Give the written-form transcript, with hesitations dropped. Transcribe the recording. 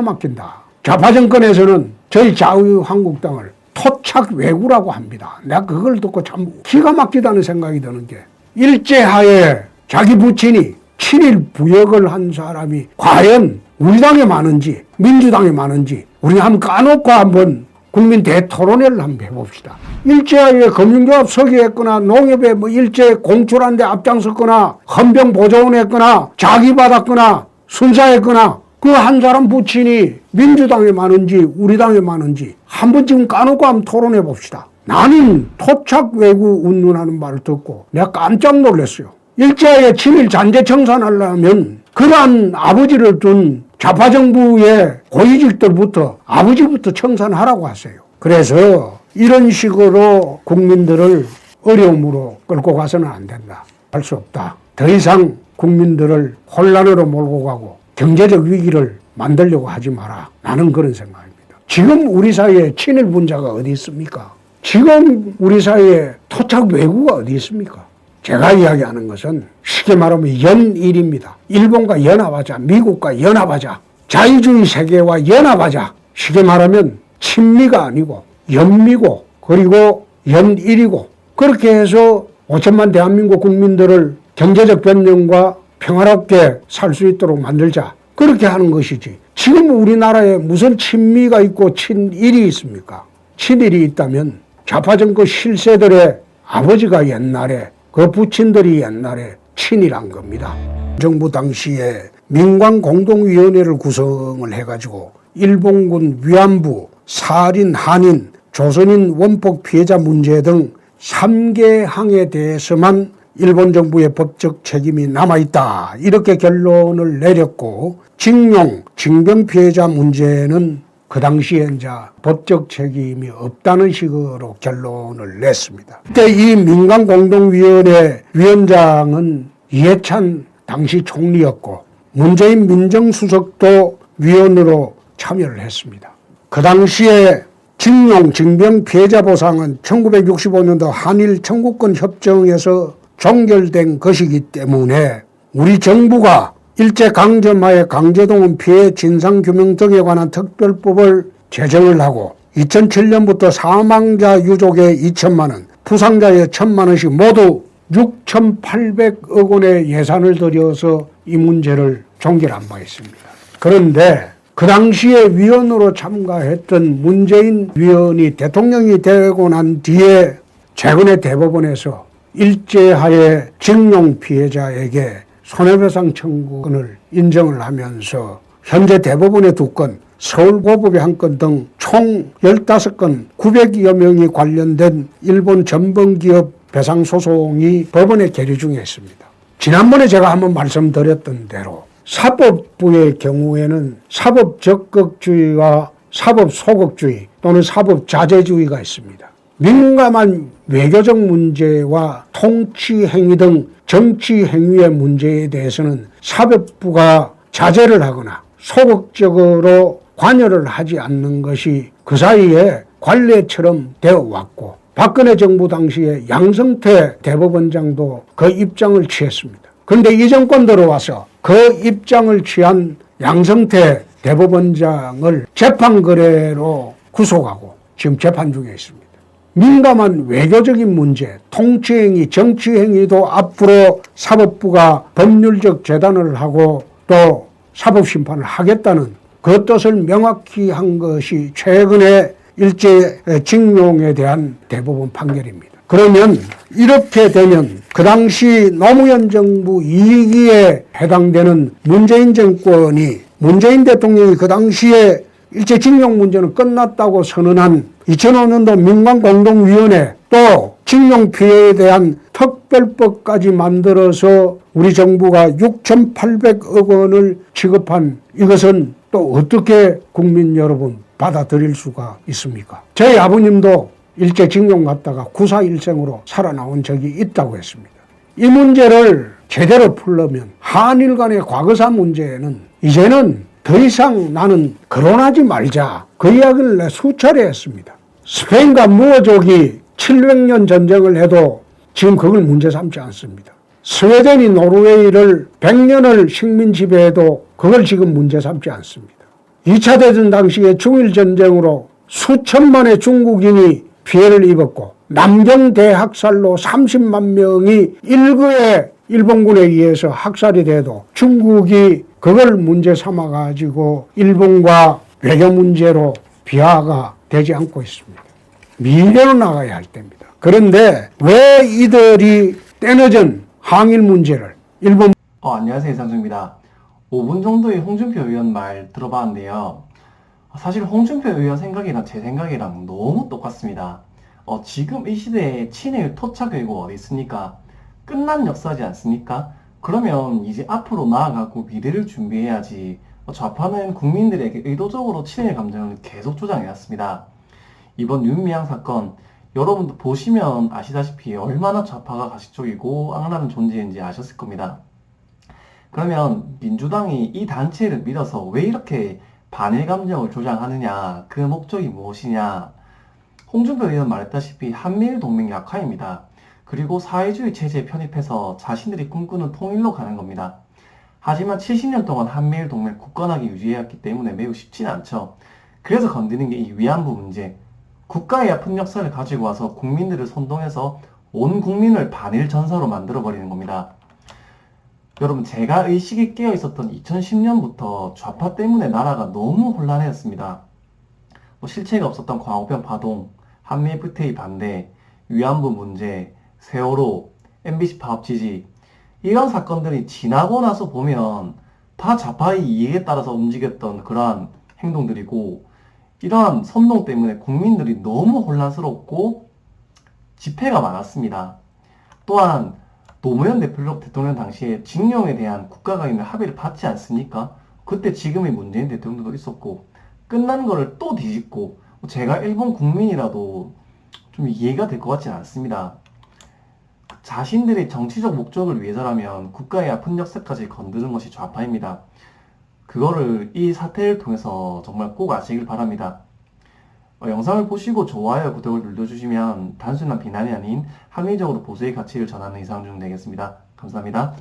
막힌다. 좌파 정권에서는 저희 자유한국당을 토착 왜구라고 합니다. 내가 그걸 듣고 참 기가 막히다는 생각이 드는 게, 일제하에 자기 부친이 친일 부역을 한 사람이 과연 우리 당에 많은지 민주당에 많은지 우리 한번 까놓고 한번 국민 대토론회를 한번 해봅시다. 일제하에 금융조합 서기했거나 농협에 일제 공출하는 데 앞장섰거나 헌병 보조원했거나 자기 받았거나 순사했거나 그 한 사람 부친이 민주당에 많은지 우리 당에 많은지 한번 지금 까놓고 한번 토론해 봅시다. 나는 토착 외구 운운하는 말을 듣고 내가 깜짝 놀랐어요. 일제하에 친일 잔재 청산하려면 그러한 아버지를 둔 좌파 정부의 고위직들부터 아버지부터 청산하라고 하세요. 그래서 이런 식으로 국민들을 어려움으로 끌고 가서는 안 된다. 할 수 없다. 더 이상 국민들을 혼란으로 몰고 가고 경제적 위기를 만들려고 하지 마라. 나는 그런 생각입니다. 지금 우리 사회에 친일 분자가 어디 있습니까? 지금 우리 사회에 토착 외구가 어디 있습니까? 제가 이야기하는 것은 쉽게 말하면 연일입니다. 일본과 연합하자, 미국과 연합하자, 자유주의 세계와 연합하자. 쉽게 말하면 친미가 아니고 연미고 그리고 연일이고, 그렇게 해서 5천만 대한민국 국민들을 경제적 변경과 평화롭게 살 수 있도록 만들자. 그렇게 하는 것이지. 지금 우리나라에 무슨 친미가 있고 친일이 있습니까? 친일이 있다면 좌파 정권 실세들의 아버지가 옛날에 그 부친들이 옛날에 친일한 겁니다. 정부 당시에 민관공동위원회를 구성을 해가지고 일본군 위안부, 살인, 한인, 조선인 원폭 피해자 문제 등 3개 항에 대해서만 일본 정부의 법적 책임이 남아있다. 이렇게 결론을 내렸고, 징용, 징병 피해자 문제는 그 당시에 이제 법적 책임이 없다는 식으로 결론을 냈습니다. 그때 이 민간공동위원회 위원장은 이해찬 당시 총리였고, 문재인 민정수석도 위원으로 참여를 했습니다. 그 당시에 징용, 징병 피해자 보상은 1965년도 한일 청구권 협정에서 종결된 것이기 때문에 우리 정부가 일제강점하에 강제동원 피해 진상규명 등에 관한 특별법을 제정을 하고 2007년부터 사망자 유족에 2천만 원, 부상자에 1,000만 원씩 모두 6,800억 원의 예산을 들여서 이 문제를 종결한 바 있습니다. 그런데 그 당시에 위원으로 참가했던 문재인 위원이 대통령이 되고 난 뒤에 최근에 대법원에서 일제하에 징용 피해자에게 손해배상 청구권을 인정을 하면서 현재 대법원의 2건, 서울고법의 1건 등 총 15건 900여 명이 관련된 일본 전범기업 배상소송이 법원에 계류 중에 있습니다. 지난번에 제가 한번 말씀드렸던 대로 사법부의 경우에는 사법적극주의와 사법소극주의 또는 사법자제주의가 있습니다. 민감한 외교적 문제와 통치행위 등 정치행위의 문제에 대해서는 사법부가 자제를 하거나 소극적으로 관여를 하지 않는 것이 그 사이에 관례처럼 되어 왔고, 박근혜 정부 당시에 양성태 대법원장도 그 입장을 취했습니다. 그런데 이 정권 들어와서 그 입장을 취한 양성태 대법원장을 재판거래로 구속하고 지금 재판 중에 있습니다. 민감한 외교적인 문제, 통치행위, 정치행위도 앞으로 사법부가 법률적 재단을 하고 또 사법심판을 하겠다는 그 뜻을 명확히 한 것이 최근에 일제 징용에 대한 대법원 판결입니다. 그러면 이렇게 되면 그 당시 노무현 정부 2기에 해당되는 문재인 정권이, 문재인 대통령이 그 당시에 일제 징용 문제는 끝났다고 선언한 2005년도 민관공동위원회, 또 징용 피해에 대한 특별법까지 만들어서 우리 정부가 6,800억 원을 지급한 이것은 또 어떻게 국민 여러분 받아들일 수가 있습니까? 저희 아버님도 일제 징용 갔다가 구사일생으로 살아나온 적이 있다고 했습니다. 이 문제를 제대로 풀려면 한일 간의 과거사 문제는 이제는 더 이상 나는 거론하지 말자, 그 이야기를 내가 수차례 했습니다. 스페인과 무어족이 700년 전쟁을 해도 지금 그걸 문제 삼지 않습니다. 스웨덴이 노르웨이를 100년을 식민 지배해도 그걸 지금 문제 삼지 않습니다. 2차 대전 당시에 중일전쟁으로 수천만의 중국인이 피해를 입었고 남경 대학살로 30만 명이 일거에 일본군에 의해서 학살이 돼도 중국이 그걸 문제 삼아 가지고 일본과 외교 문제로 비하가 되지 않고 있습니다. 미래로 나가야 할 때입니다. 그런데 왜 이들이 때늦은 항일 문제를 일본 안녕하세요. 이상주입니다. 5분 정도의 홍준표 의원 말 들어봤는데요. 사실 홍준표 의원 생각이랑 제 생각이랑 너무 똑같습니다. 지금 이 시대에 친일 토착 외고 어디 있습니까? 끝난 역사지 않습니까? 그러면 이제 앞으로 나아가고 미래를 준비해야지. 좌파는 국민들에게 의도적으로 친일 감정을 계속 조장해왔습니다. 이번 윤미향 사건, 여러분도 보시면 아시다시피 얼마나 좌파가 가식적이고 악랄한 존재인지 아셨을 겁니다. 그러면 민주당이 이 단체를 믿어서 왜 이렇게 반일 감정을 조장하느냐, 그 목적이 무엇이냐. 홍준표 의원 말했다시피 한미일 동맹 약화입니다. 그리고 사회주의 체제에 편입해서 자신들이 꿈꾸는 통일로 가는 겁니다. 하지만 70년 동안 한미일 동맹을 굳건하게 유지해왔기 때문에 매우 쉽진 않죠. 그래서 건드는 게 이 위안부 문제. 국가의 아픈 역사를 가지고 와서 국민들을 선동해서 온 국민을 반일 전사로 만들어버리는 겁니다. 여러분, 제가 의식이 깨어 있었던 2010년부터 좌파 때문에 나라가 너무 혼란해졌습니다. 실체가 없었던 광우병 파동, 한미 FTA 반대, 위안부 문제, 세월호, MBC 파업 지지, 이런 사건들이 지나고 나서 보면 다 좌파의 이익에 따라서 움직였던 그러한 행동들이고, 이러한 선동 때문에 국민들이 너무 혼란스럽고 집회가 많았습니다. 또한 노무현 대통령 당시에 징용에 대한 국가가 있는 합의를 받지 않습니까? 그때 지금의 문재인 대통령도 있었고, 끝난 거를 또 뒤집고, 제가 일본 국민이라도 좀 이해가 될 것 같지는 않습니다. 자신들의 정치적 목적을 위해서라면 국가의 아픈 역사까지 건드는 것이 좌파입니다. 그거를 이 사태를 통해서 정말 꼭 아시길 바랍니다. 영상을 보시고 좋아요, 구독을 눌러주시면 단순한 비난이 아닌 합리적으로 보수의 가치를 전하는 이상중 되겠습니다. 감사합니다.